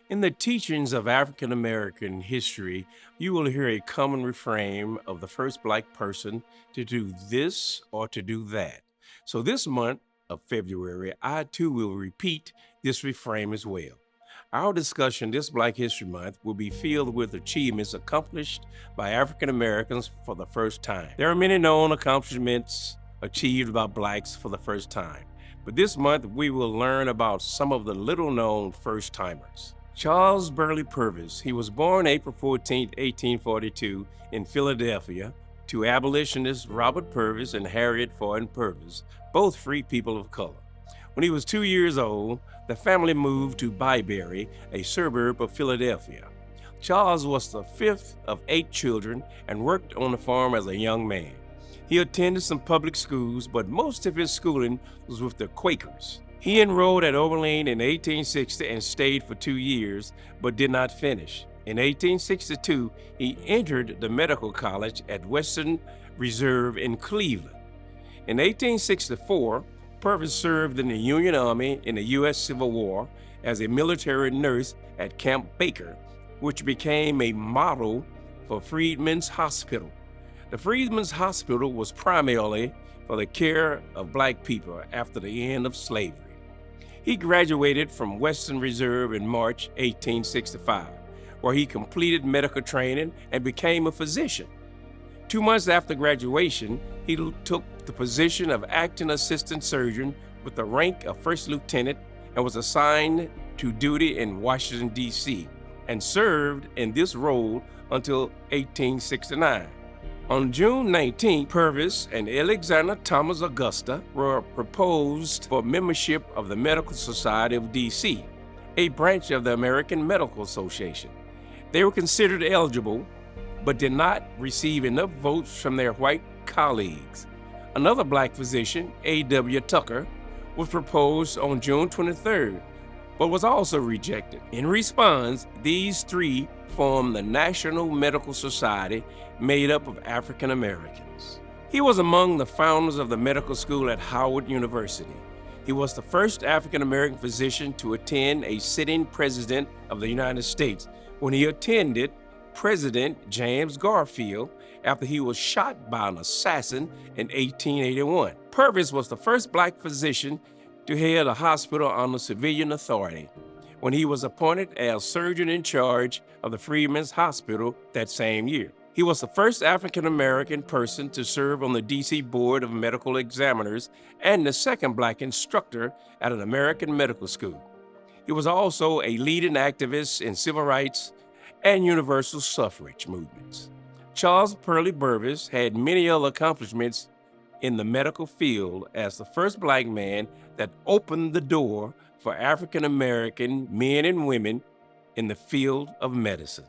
In the teachings of African American history, you will hear a common refrain of the first black person to do this or to do that. So, this month of February, I too will repeat this refrain as well. Our discussion this Black History Month will be filled with achievements accomplished by African Americans for the first time. There are many known accomplishments achieved by blacks for the first time, but this month we will learn about some of the little known first timers. Charles Burleigh Purvis, he was born April 14, 1842, in Philadelphia, to abolitionists Robert Purvis and Harriet Ford Purvis, both free people of color. When he was 2 years old, the family moved to Byberry, a suburb of Philadelphia. Charles was the fifth of 8 children and worked on the farm as a young man. He attended some public schools, but most of his schooling was with the Quakers. He enrolled at Oberlin in 1860 and stayed for 2 years, but did not finish. In 1862, he entered the medical college at Western Reserve in Cleveland. In 1864, Purvis served in the Union Army in the U.S. Civil War as a military nurse at Camp Baker, which became a model for Freedmen's Hospital. The Freedmen's Hospital was primarily for the care of black people after the end of slavery. He graduated from Western Reserve in March 1865, where he completed medical training and became a physician. 2 months after graduation, he took the position of acting assistant surgeon with the rank of first lieutenant and was assigned to duty in Washington, D.C., and served in this role until 1869. On June 19, Purvis and Alexander Thomas Augusta were proposed for membership of the Medical Society of D.C., a branch of the American Medical Association. They were considered eligible, but did not receive enough votes from their white colleagues. Another black physician, A.W. Tucker, was proposed on June 23rd, but was also rejected. In response, these three formed the National Medical Society, made up of African Americans. He was among the founders of the medical school at Howard University. He was the first African American physician to attend a sitting president of the United States when he attended President James Garfield after he was shot by an assassin in 1881. Purvis was the first black physician to head a hospital under civilian authority when he was appointed as surgeon in charge of the Freedmen's Hospital that same year. He was the first African American person to serve on the D.C. Board of Medical Examiners and the second black instructor at an American medical school. He was also a leading activist in civil rights and universal suffrage movements. Charles Burleigh Purvis had many other accomplishments in the medical field as the first black man that opened the door for African American men and women in the field of medicine.